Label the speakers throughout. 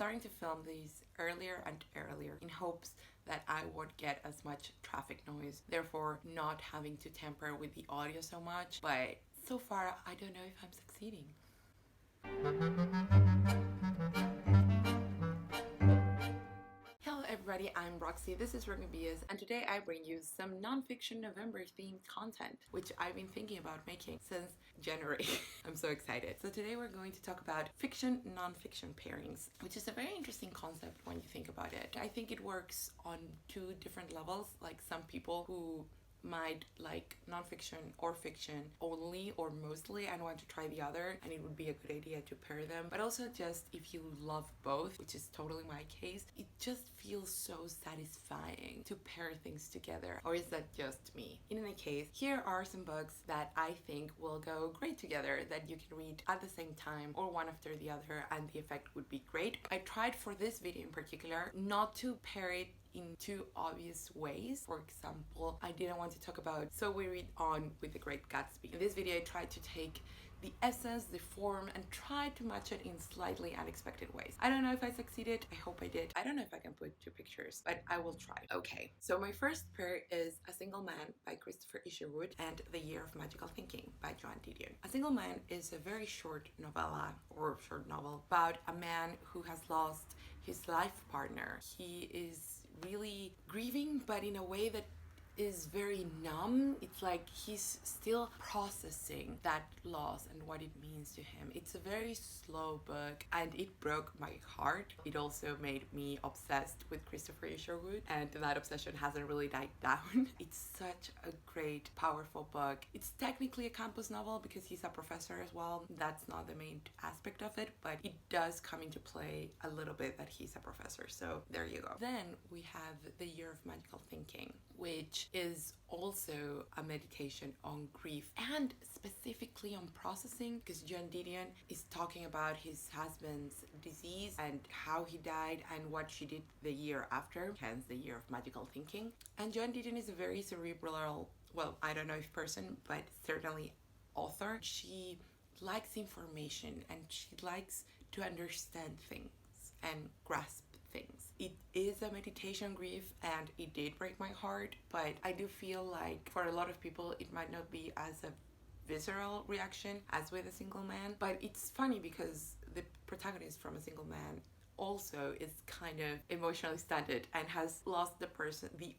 Speaker 1: starting to film these earlier and earlier in hopes that I would get as much traffic noise, therefore not having to tamper with the audio so much. But so far, I don't know if I'm succeeding. Hello everybody, I'm Roxy, this is recmebook, and today I bring you some non-fiction November themed content, which I've been thinking about making since January. I'm so excited. So today we're going to talk about fiction, non-fiction pairings, which is a very interesting concept when you think about it. I think it works on two different levels, like some people who might like non-fiction or fiction only or mostly and want to try the other, and it would be a good idea to pair them. But also just if you love both, which is totally my case, it just feels so satisfying to pair things together. Or is that just me? In any case, here are some books that I think will go great together, that you can read at the same time or one after the other, and the effect would be great. I tried for this video in particular not to pair it in two obvious ways. For example, I didn't want to talk about So We Read On with The Great Gatsby. In this video, I tried to take the essence, the form, and try to match it in slightly unexpected ways. I don't know if I succeeded. I hope I did. I don't know if I can put two pictures, but I will try. Okay, so my first pair is A Single Man by Christopher Isherwood and The Year of Magical Thinking by Joan Didion. A Single Man is a very short novella or short novel about a man who has lost his life partner. He is really grieving, but in a way that is very numb. It's like he's still processing that loss and what it means to him. It's a very slow book and it broke my heart. It also made me obsessed with Christopher Isherwood, and that obsession hasn't really died down. It's such a great, powerful book. It's technically a campus novel because he's a professor as well. That's not the main aspect of it, but it does come into play a little bit that he's a professor. So there you go. Then we have The Year of Magical Thinking, which is also a meditation on grief and specifically on processing, because Joan Didion is talking about his husband's disease and how he died and what she did the year after, hence The Year of Magical Thinking. And Joan Didion is a very cerebral, well, I don't know if person, but certainly author. She likes information and she likes to understand things and grasp things. It is a meditation grief and it did break my heart, but I do feel like for a lot of people it might not be as a visceral reaction as with A Single Man. But it's funny because the protagonist from A Single Man also is kind of emotionally stunted and has lost the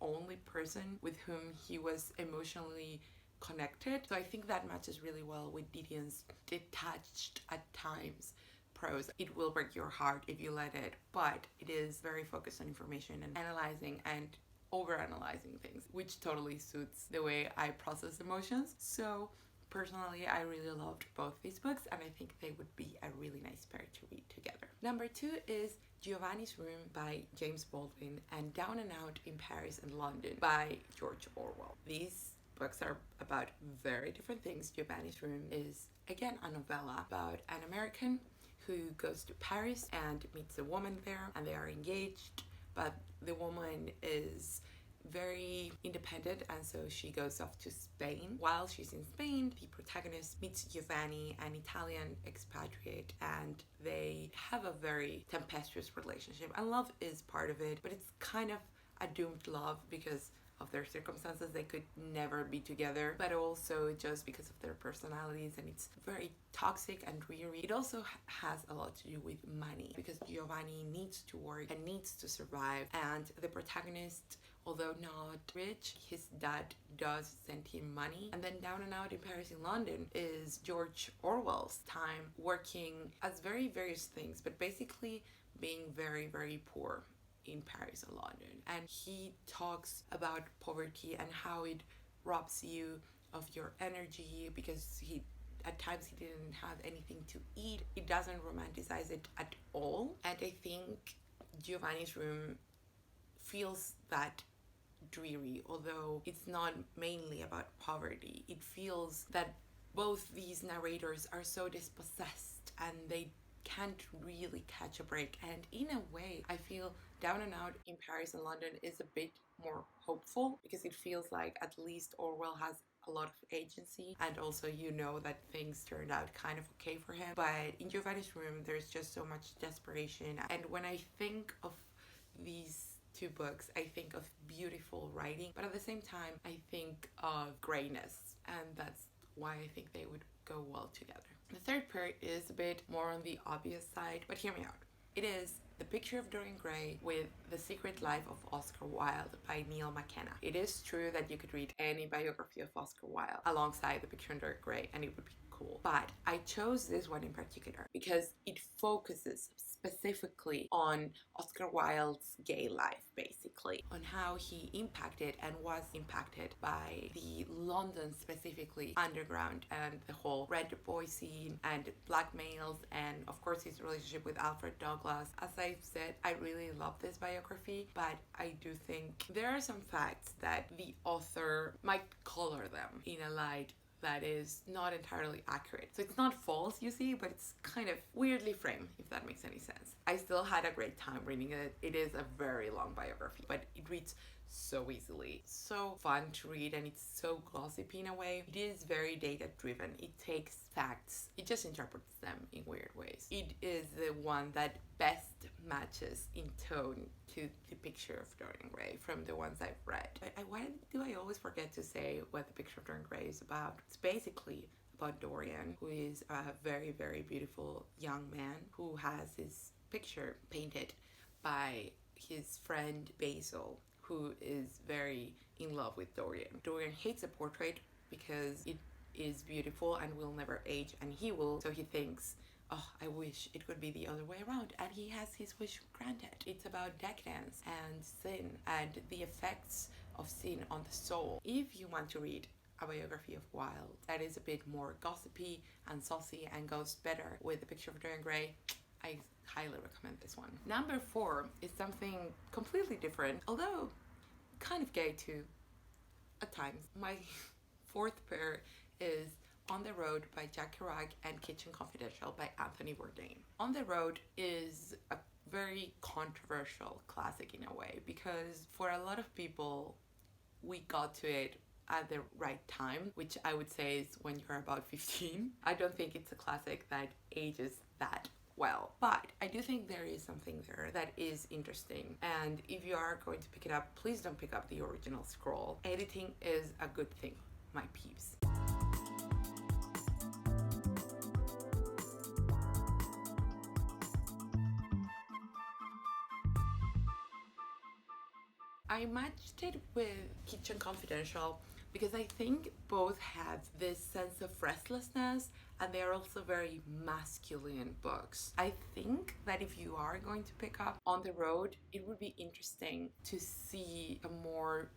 Speaker 1: only person with whom he was emotionally connected. So I think that matches really well with Didion's detached at times prose. It will break your heart if you let it, but it is very focused on information and analyzing and overanalyzing things, which totally suits the way I process emotions. So personally, I really loved both these books and I think they would be a really nice pair to read together. Number two is Giovanni's Room by James Baldwin and Down and Out in Paris and London by George Orwell. These books are about very different things. Giovanni's Room is again a novella about an American who goes to Paris and meets a woman there, and they are engaged, but the woman is very independent, and so she goes off to Spain. While she's in Spain, the protagonist meets Giovanni, an Italian expatriate, and they have a very tempestuous relationship, and love is part of it, but it's kind of a doomed love because of their circumstances. They could never be together, but also just because of their personalities, and it's very toxic and dreary. It also has a lot to do with money because Giovanni needs to work and needs to survive, and the protagonist, although not rich, his dad does send him money. And then Down and Out in Paris in London is George Orwell's time working as very various things, but basically being very, very poor in Paris and London. And he talks about poverty and how it robs you of your energy because at times he didn't have anything to eat. It doesn't romanticize it at all. And I think Giovanni's Room feels that dreary, although it's not mainly about poverty. It feels that both these narrators are so dispossessed and they can't really catch a break. And in a way, I feel Down and Out in Paris and London is a bit more hopeful because it feels like at least Orwell has a lot of agency, and also you know that things turned out kind of okay for him. But in Giovanni's room, there's just so much desperation. And when I think of these two books, I think of beautiful writing, but at the same time, I think of grayness, and that's why I think they would go well together. The third pair is a bit more on the obvious side, but hear me out. It is The Picture of Dorian Gray with The Secret Life of Oscar Wilde by Neal McKenna. It is true that you could read any biography of Oscar Wilde alongside The Picture of Dorian Gray and it would be cool. But I chose this one in particular because it focuses specifically on Oscar Wilde's gay life, basically, on how he impacted and was impacted by the London, specifically underground, and the whole red boy scene and blackmails, and of course his relationship with Alfred Douglas. As I've said, I really love this biography, but I do think there are some facts that the author might color them in a light that is not entirely accurate. So it's not false, you see, but it's kind of weirdly framed, if that makes any sense. I still had a great time reading it. It is a very long biography, but it reads so easily, so fun to read, and it's so gossipy in a way. It is very data driven. It takes facts, it just interprets them in weird ways. It is the one that best matches in tone to The Picture of Dorian Gray from the ones I've read. Why do I always forget to say what The Picture of Dorian Gray is about? It's basically about Dorian, who is a very, very beautiful young man who has his picture painted by his friend Basil, who is very in love with Dorian. Dorian hates the portrait because it is beautiful and will never age, and he will, so he thinks, oh, I wish it could be the other way around, and he has his wish granted. It's about decadence and sin and the effects of sin on the soul. If you want to read a biography of Wilde that is a bit more gossipy and saucy and goes better with The Picture of Dorian Gray, I highly recommend this one. Number 4 is something completely different, although kind of gay too at times. My 4th pair is On the Road by Jack Kerouac and Kitchen Confidential by Anthony Bourdain. On the Road is a very controversial classic in a way, because for a lot of people we got to it at the right time, which I would say is when you're about 15. I don't think it's a classic that ages that well, but I do think there is something there that is interesting, and if you are going to pick it up, please don't pick up the original scroll. Editing is a good thing, my peeps. I matched it with Kitchen Confidential because I think both have this sense of restlessness, and they're also very masculine books. I think that if you are going to pick up On the Road, it would be interesting to see a more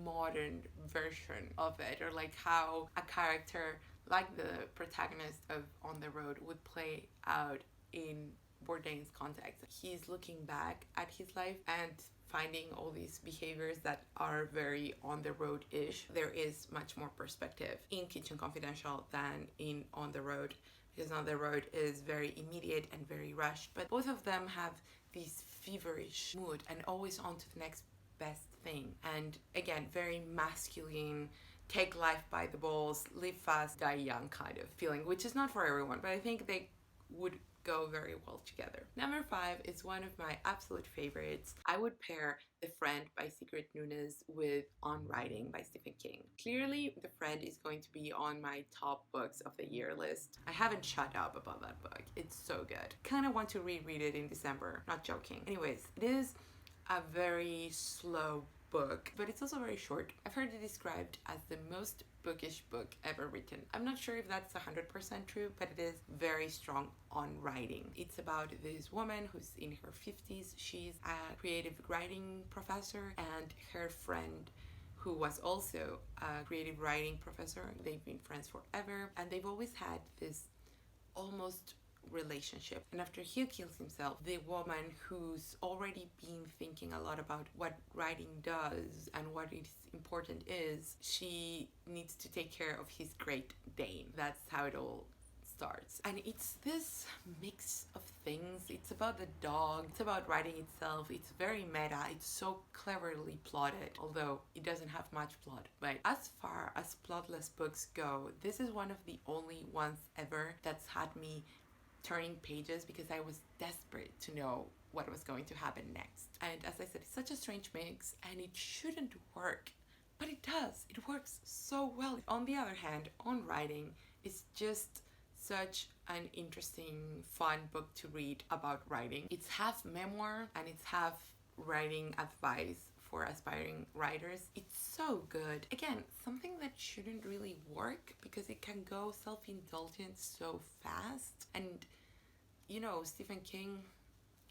Speaker 1: modern version of it, or like how a character like the protagonist of On the Road would play out in Bourdain's context. He's looking back at his life and finding all these behaviors that are very on the road-ish. There is much more perspective in Kitchen Confidential than in On the Road, because On the Road is very immediate and very rushed, but both of them have this feverish mood and always on to the next best thing. And again, very masculine, take life by the balls, live fast, die young kind of feeling, which is not for everyone, but I think they would go very well together. Number 5 is one of my absolute favorites. I would pair The Friend by Sigrid Nunez with On Writing by Stephen King. Clearly, The Friend is going to be on my top books of the year list. I haven't shut up about that book. It's so good. Kind of want to reread it in December. Not joking. Anyways, it is a very slow book, but it's also very short. I've heard it described as the most bookish book ever written. I'm not sure if that's 100% true, but it is very strong on writing. It's about this woman who's in her 50s. She's a creative writing professor, and her friend who was also a creative writing professor. They've been friends forever, and they've always had this almost relationship. And after he kills himself, the woman who's already been thinking a lot about what writing does and what its important is, she needs to take care of his Great Dane. That's how it all starts. And it's this mix of things. It's about the dog, it's about writing itself, it's very meta, it's so cleverly plotted, although it doesn't have much plot. But as far as plotless books go, this is one of the only ones ever that's had me turning pages because I was desperate to know what was going to happen next. And as I said, it's such a strange mix and it shouldn't work, but it does. It works so well. On the other hand, On Writing is just such an interesting, fun book to read about writing. It's half memoir and it's half writing advice for aspiring writers. It's so good. Again, something that shouldn't really work because it can go self-indulgent so fast. And you know, Stephen King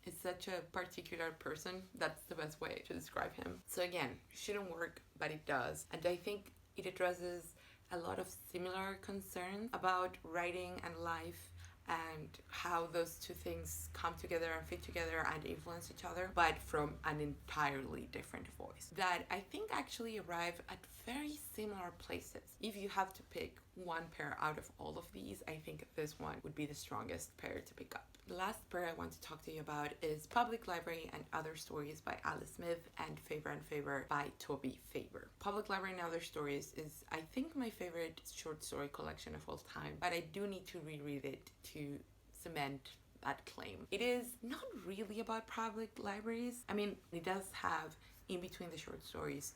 Speaker 1: is such a particular person. That's the best way to describe him. So again, shouldn't work, but it does. And I think it addresses a lot of similar concerns about writing and life and how those two things come together and fit together and influence each other, but from an entirely different voice that I think actually arrive at very similar places. If you have to pick one pair out of all of these, I think this one would be the strongest pair to pick up. The last pair I want to talk to you about is Public Library and Other Stories by Alice Smith and Faber by Toby Faber. Public Library and Other Stories is, I think, my favorite short story collection of all time, but I do need to reread it to cement that claim. It is not really about public libraries. I mean, it does have, in between the short stories,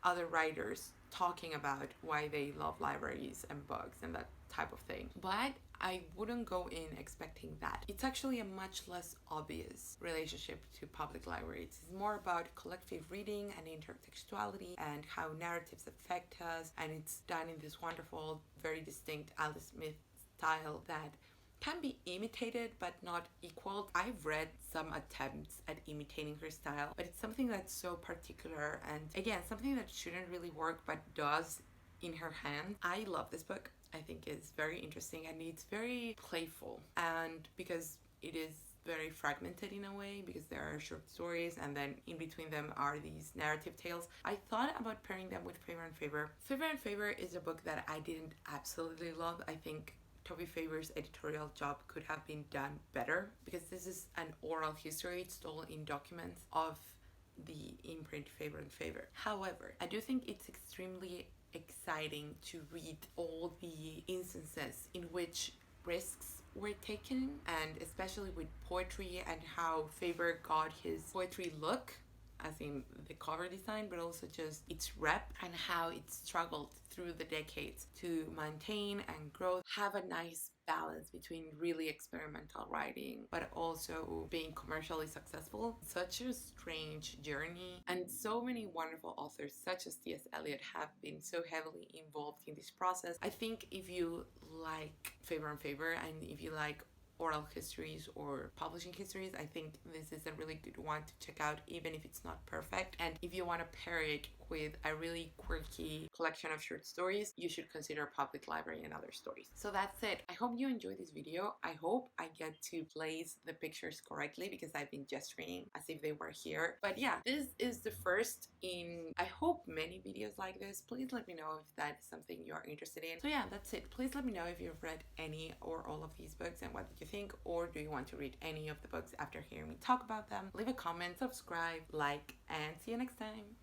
Speaker 1: other writers talking about why they love libraries and books and that type of thing. But I wouldn't go in expecting that. It's actually a much less obvious relationship to public libraries. It's more about collective reading and intertextuality and how narratives affect us, and it's done in this wonderful, very distinct Alice Smith style that can be imitated but not equaled. I've read some attempts at imitating her style, but it's something that's so particular and again, something that shouldn't really work but does in her hand. I love this book. I think it's very interesting and it's very playful, and because it is very fragmented in a way, because there are short stories and then in between them are these narrative tales. I thought about pairing them with Faber and Faber. Faber and Faber is a book that I didn't absolutely love. I think Toby Faber's editorial job could have been done better because this is an oral history. It's all in documents of the imprint Faber and Faber. However, I do think it's extremely exciting to read all the instances in which risks were taken, and especially with poetry and how Faber got his poetry look, as in the cover design, but also just its rep and how it struggled through the decades to maintain and grow, have a nice balance between really experimental writing but also being commercially successful. Such a strange journey, and so many wonderful authors such as T.S. Eliot have been so heavily involved in this process. I think if you like Faber and Faber and if you like oral histories or publishing histories, I think this is a really good one to check out, even if it's not perfect. And if you want to pair it with a really quirky collection of short stories, you should consider Public Library and Other Stories. So that's it. I hope you enjoyed this video. I hope I get to place the pictures correctly because I've been gesturing as if they were here. But yeah, this is the first in, I hope, many videos like this. Please let me know if that is something you are interested in. So yeah, that's it. Please let me know if you've read any or all of these books and what did you think, or do you want to read any of the books after hearing me talk about them? Leave a comment, subscribe, like, and see you next time.